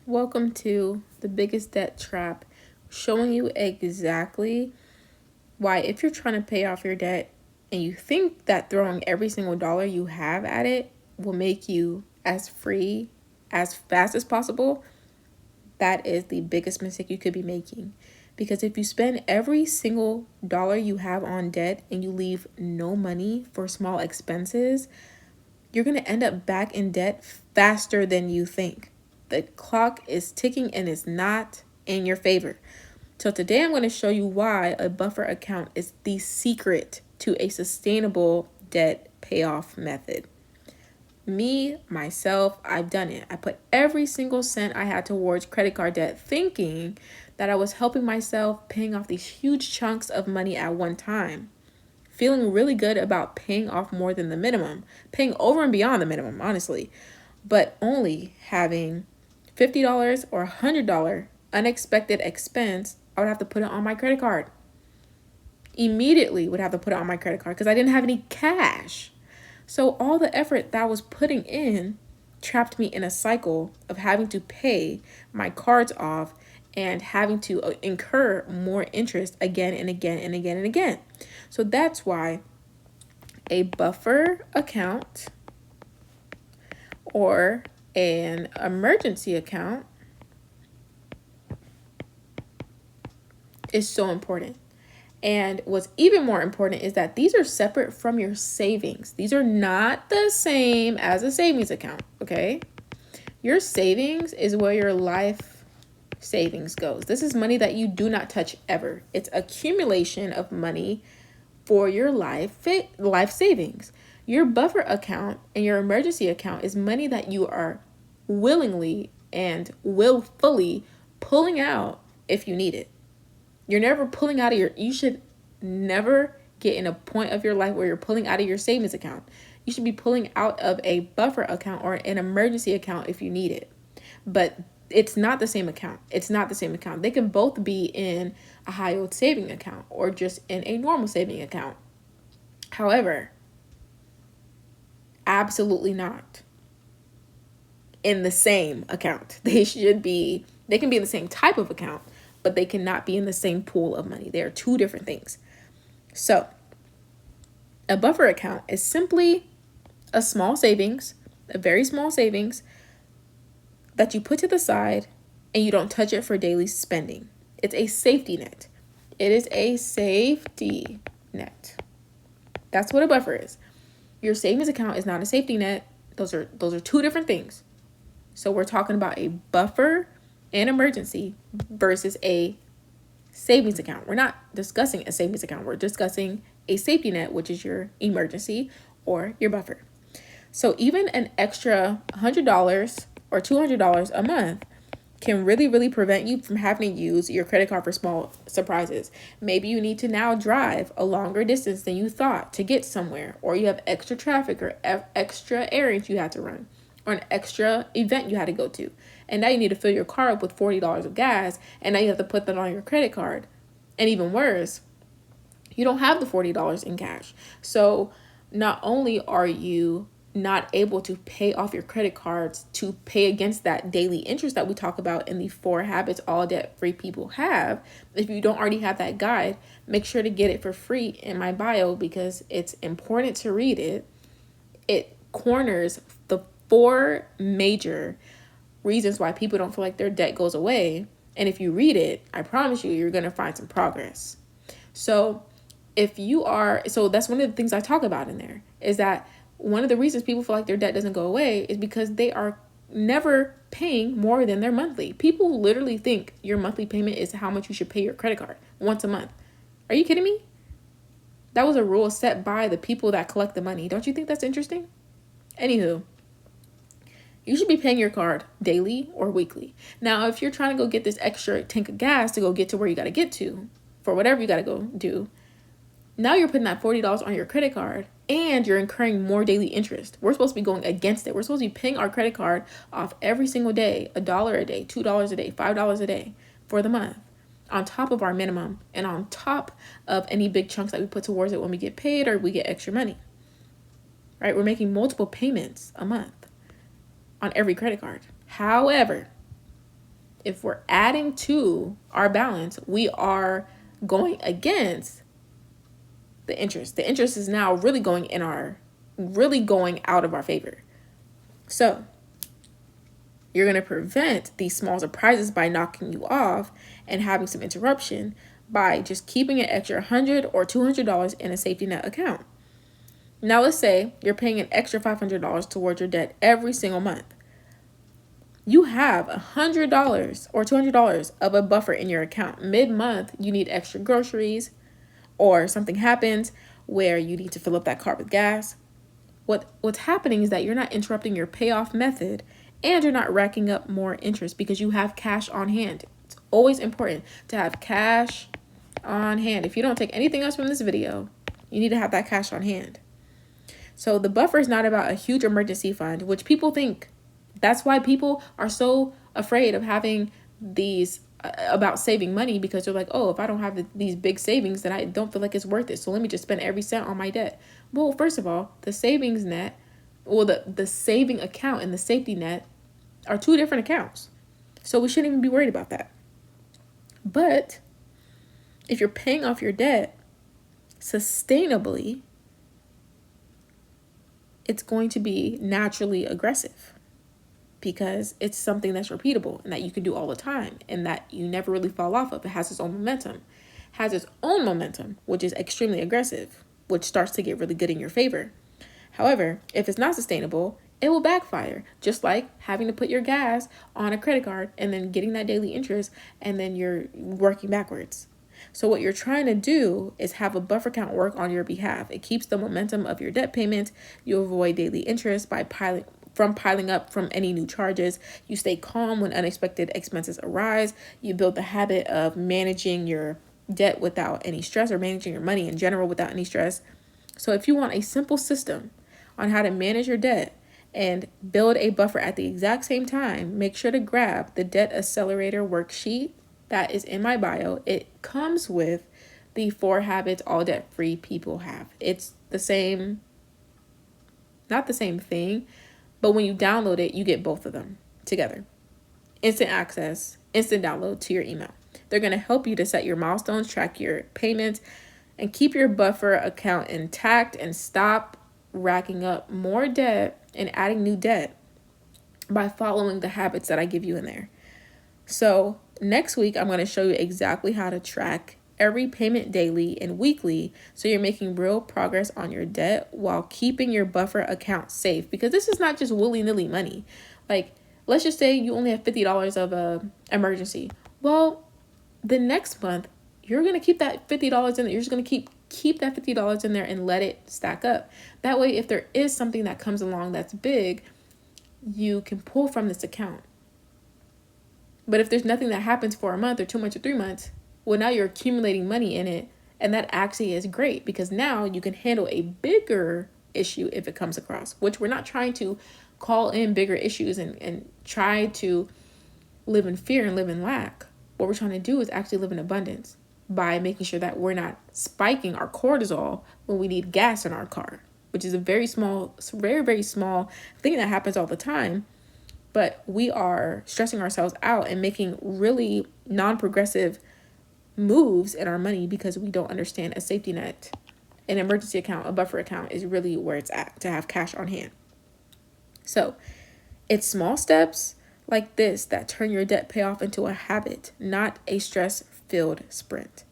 Welcome to the biggest debt trap, showing you exactly why, if you're trying to pay off your debt and you think that throwing every single dollar you have at it will make you as free as fast as possible, that is the biggest mistake you could be making. Because if you spend every single dollar you have on debt and you leave no money for small expenses, you're going to end up back in debt faster than you think. The clock is ticking and it's not in your favor. So today I'm going to show you why a buffer account is the secret to a sustainable debt payoff method. Me, myself, I've done it. I put every single cent I had towards credit card debt thinking that I was helping myself paying off these huge chunks of money at one time. Feeling really good about paying off more than the minimum, paying over and beyond the minimum, honestly, but only having $50 or $100 unexpected expense, I would have to put it on my credit card. Immediately would have to put it on my credit card because I didn't have any cash. So all the effort that I was putting in trapped me in a cycle of having to pay my cards off and having to incur more interest again and again and again and again. So that's why a buffer account or an emergency account is so important. And what's even more important is that these are separate from your savings. These are not the same as a savings account, okay? Your savings is where your life savings goes. This is money that you do not touch ever. It's accumulation of money for your life savings. Your buffer account and your emergency account is money that you are willingly and willfully pulling out if you need it. You're never pulling out of you should never get in a point of your life where you're pulling out of your savings account. You should be pulling out of a buffer account or an emergency account if you need it. But it's not the same account. It's not the same account. They can both be in a high yield saving account or just in a normal saving account. However, absolutely not in the same account. They can be in the same type of account, but they cannot be in the same pool of money. They are two different things. So a buffer account is simply a small savings, a very small savings that you put to the side and you don't touch it for daily spending. It's a safety net. It is a safety net. That's what a buffer is. Your savings account is not a safety net. Those are two different things. So we're talking about a buffer and emergency versus a savings account. We're not discussing a savings account. We're discussing a safety net, which is your emergency or your buffer. So even an extra $100 or $200 a month can really, really prevent you from having to use your credit card for small surprises. Maybe you need to now drive a longer distance than you thought to get somewhere, or you have extra traffic or extra errands you had to run, or an extra event you had to go to. And now you need to fill your car up with $40 of gas, and now you have to put that on your credit card. And even worse, you don't have the $40 in cash. So not only are you not able to pay off your credit cards to pay against that daily interest that we talk about in the 4 habits all debt-free people have, if you don't already have that guide, make sure to get it for free in my bio because it's important to read it. It corners the 4 major reasons why people don't feel like their debt goes away. And if you read it, I promise you're going to find some progress. So that's one of the things I talk about in there, is that one of the reasons people feel like their debt doesn't go away is because they are never paying more than their monthly. People literally think your monthly payment is how much you should pay your credit card once a month. Are you kidding me? That was a rule set by the people that collect the money. Don't you think that's interesting? Anywho, you should be paying your card daily or weekly. Now, if you're trying to go get this extra tank of gas to go get to where you got to get to for whatever you got to go do, now you're putting that $40 on your credit card and you're incurring more daily interest. We're supposed to be going against it. We're supposed to be paying our credit card off every single day, $1 a day, $2 a day, $5 a day for the month, on top of our minimum and on top of any big chunks that we put towards it when we get paid or we get extra money. Right? We're making multiple payments a month on every credit card. However, if we're adding to our balance, we are going against the interest. The interest is now really going out of our favor. So you're going to prevent these small surprises by knocking you off and having some interruption by just keeping an extra $100 or $200 in a safety net account. Now let's say you're paying an extra $500 towards your debt every single month. You have $100 or $200 of a buffer in your account. Mid-month, you need extra groceries or something happens where you need to fill up that car with gas. What's happening is that you're not interrupting your payoff method and you're not racking up more interest because you have cash on hand. It's always important to have cash on hand. If you don't take anything else from this video, you need to have that cash on hand. So the buffer is not about a huge emergency fund, which people think. That's why people are so afraid of having these about saving money, because they're like, oh, if I don't have these big savings, then I don't feel like it's worth it. So let me just spend every cent on my debt. Well, first of all, the savings net, well, the saving account and the safety net are two different accounts. So we shouldn't even be worried about that. But if you're paying off your debt sustainably, it's going to be naturally aggressive because it's something that's repeatable and that you can do all the time and that you never really fall off of. It has its own momentum. Which is extremely aggressive, which starts to get really good in your favor. However, if it's not sustainable, it will backfire, just like having to put your gas on a credit card and then getting that daily interest and then you're working backwards. So what you're trying to do is have a buffer account work on your behalf. It keeps the momentum of your debt payment. You avoid daily interest by piling up from any new charges. You stay calm when unexpected expenses arise. You build the habit of managing your debt without any stress, or managing your money in general without any stress. So if you want a simple system on how to manage your debt and build a buffer at the exact same time, make sure to grab the Debt Accelerator worksheet that is in my bio. It comes with the 4 habits all debt-free people have. It's not the same thing, but when you download it, you get both of them together. Instant access, instant download to your email. They're going to help you to set your milestones, track your payments, and keep your buffer account intact and stop racking up more debt and adding new debt by following the habits that I give you in there. So next week, I'm going to show you exactly how to track every payment daily and weekly so you're making real progress on your debt while keeping your buffer account safe, because this is not just willy-nilly money. Like, let's just say you only have $50 of a emergency. Well, the next month, you're going to keep that $50 in there. You're just going to keep that $50 in there and let it stack up. That way, if there is something that comes along that's big, you can pull from this account. But if there's nothing that happens for a month or 2 months or 3 months, well, now you're accumulating money in it. And that actually is great because now you can handle a bigger issue if it comes across, which we're not trying to call in bigger issues and try to live in fear and live in lack. What we're trying to do is actually live in abundance by making sure that we're not spiking our cortisol when we need gas in our car, which is a very, very small thing that happens all the time. But we are stressing ourselves out and making really non-progressive moves in our money because we don't understand a safety net, an emergency account, a buffer account is really where it's at to have cash on hand. So it's small steps like this that turn your debt payoff into a habit, not a stress-filled sprint.